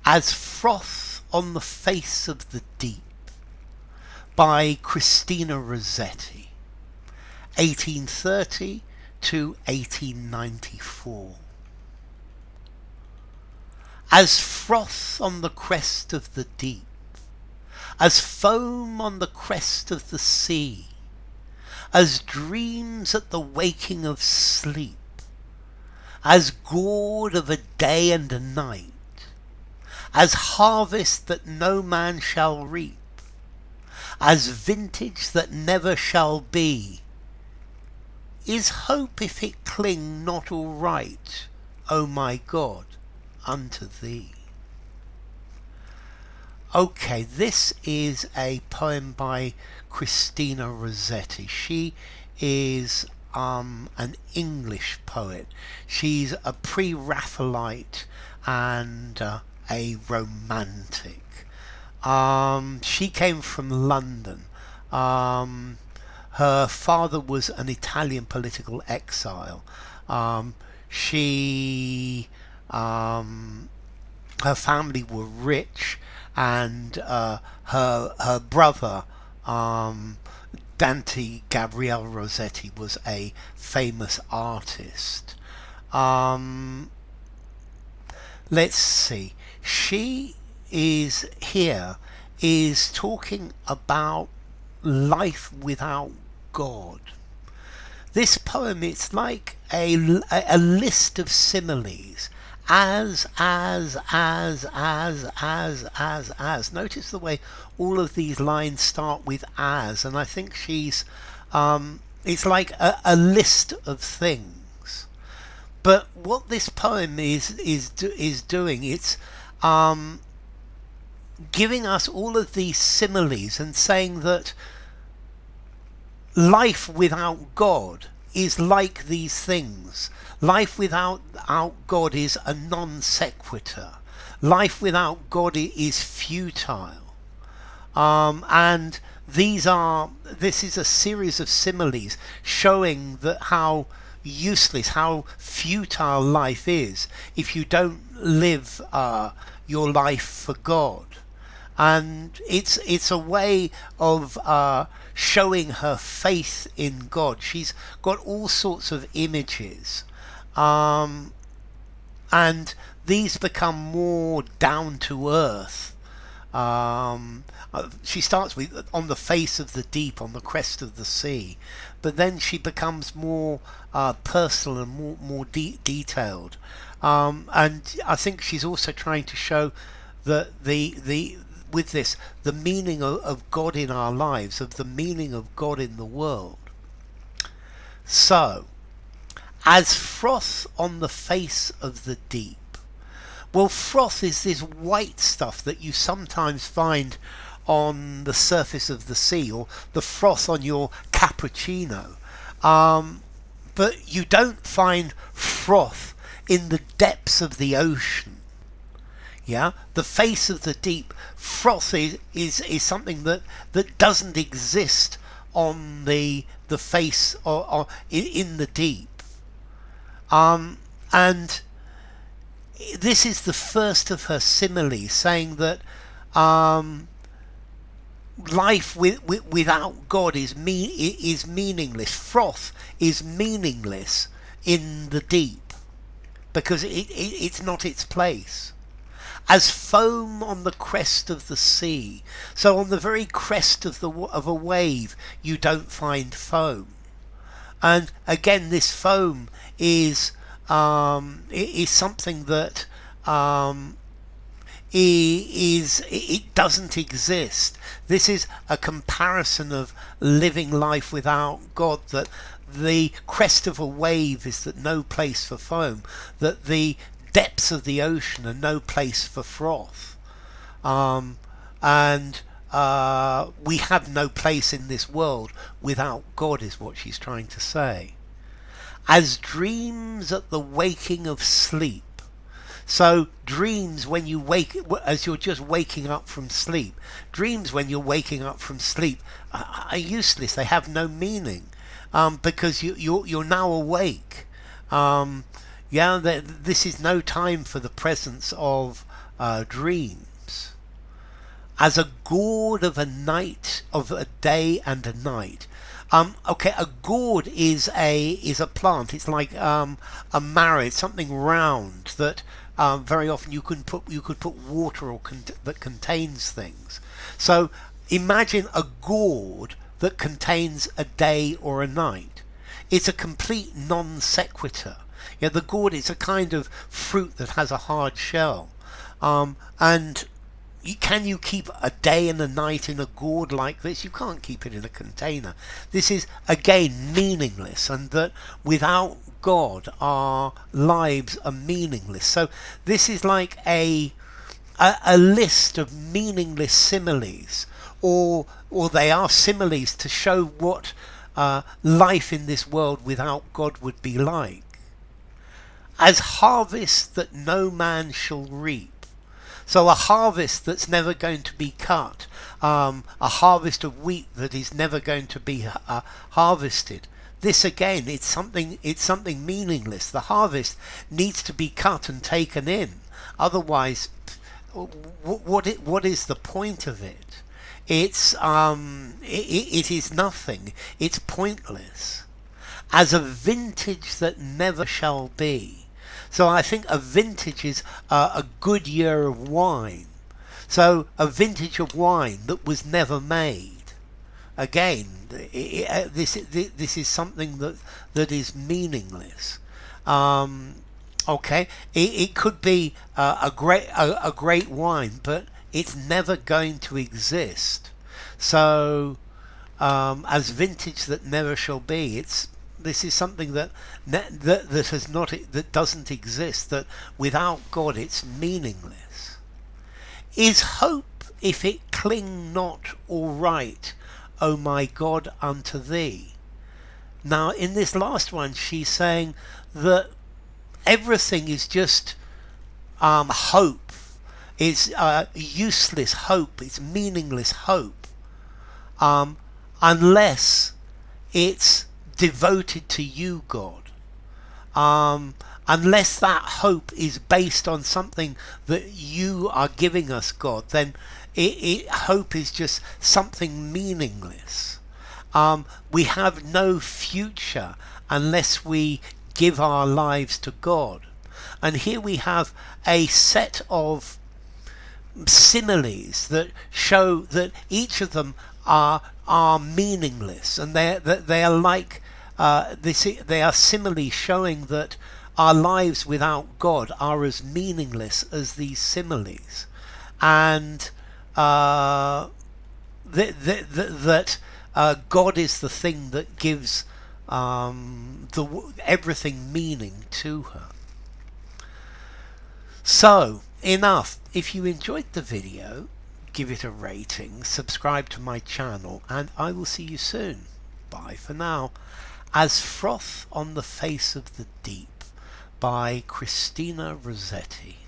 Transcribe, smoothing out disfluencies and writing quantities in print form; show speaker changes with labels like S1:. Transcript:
S1: As Froth on the Face of the Deep by Christina Rossetti, 1830 to 1894. As froth on the crest of the deep, as foam on the crest of the sea, as dreams at the waking of sleep, as gourd of a day and a night, as harvest that no man shall reap, as vintage that never shall be, is hope if it cling not aright, O my God, unto thee. Okay, this is a poem by Christina Rossetti. She is an English poet. She's a pre-Raphaelite and a romantic. She came from London. Her father was an Italian political exile. Her family were rich, and her brother, Dante Gabriel Rossetti, was a famous artist. Let's see. She is talking about life without God. This poem, it's like a list of similes. As. Notice the way all of these lines start with as, and I think she's, it's like a list of things. But what this poem is doing, it's giving us all of these similes and saying that life without God is like these things. Life without God is a non sequitur. Life without God is futile. And this is a series of similes showing that how useless, how futile life is if you don't live your life for God. And it's a way of showing her faith in God. She's got all sorts of images, and these become more down to earth. She starts with on the face of the deep, on the crest of the sea, but then she becomes more personal and more detailed. And I think she's also trying to show that with this, the meaning of God in our lives, of the meaning of God in the world. So, as froth on the face of the deep. Well, froth is this white stuff that you sometimes find on the surface of the sea, or the froth on your cappuccino. But you don't find froth in the depths of the ocean. Yeah, the face of the deep. Froth is something that doesn't exist on the face or in the deep. And this is the first of her similes, saying that life without God is meaningless. Froth is meaningless in the deep because it's not its place. As foam on the crest of the sea. So on the very crest of a wave, you don't find foam. And again, this foam is something that it doesn't exist. This is a comparison of living life without God, that the crest of a wave is that no place for foam, that the depths of the ocean are no place for froth, and we have no place in this world without God, is what she's trying to say. As dreams at the waking of sleep. So dreams when you wake, as you're just waking up from sleep. Dreams when you're waking up from sleep are useless. They have no meaning, because you're now awake. Yeah, this is no time for the presence of dreams. As a gourd of a night, of a day and a night. Okay, a gourd is a plant. It's like a marrow, something round that very often you could put water or that contains things. So imagine a gourd that contains a day or a night. It's a complete non sequitur. Yeah, the gourd is a kind of fruit that has a hard shell, and can you keep a day and a night in a gourd like this? You can't keep it in a container. This is again meaningless, and that without God our lives are meaningless. So this is like a list of meaningless similes, or they are similes to show what life in this world without God would be like. As harvest that no man shall reap. So a harvest that's never going to be cut, a harvest of wheat that is never going to be harvested. This again, it's something meaningless. The harvest needs to be cut and taken in. Otherwise, what is the point of it? It is nothing. It's pointless. As a vintage that never shall be. So I think a vintage is a good year of wine. So a vintage of wine that was never made. Again, this is something that is meaningless. Okay, it could be a great wine, but it's never going to exist. So as vintage that never shall be, this is something that doesn't exist, that without God it's meaningless. Is hope, if it cling not, aright, O my God, unto thee? Now in this last one she's saying that everything is just hope. It's useless hope, it's meaningless hope, unless it's devoted to you, God. Unless that hope is based on something that you are giving us, God, then hope is just something meaningless. We have no future unless we give our lives to God. And here we have a set of similes that show that each of them are meaningless, and they are like they are similes showing that our lives without God are as meaningless as these similes, and that God is the thing that gives everything meaning to her. So enough. If you enjoyed the video, give it a rating, subscribe to my channel, and I will see you soon. Bye for now. As Froth on the Face of the Deep by Christina Rossetti.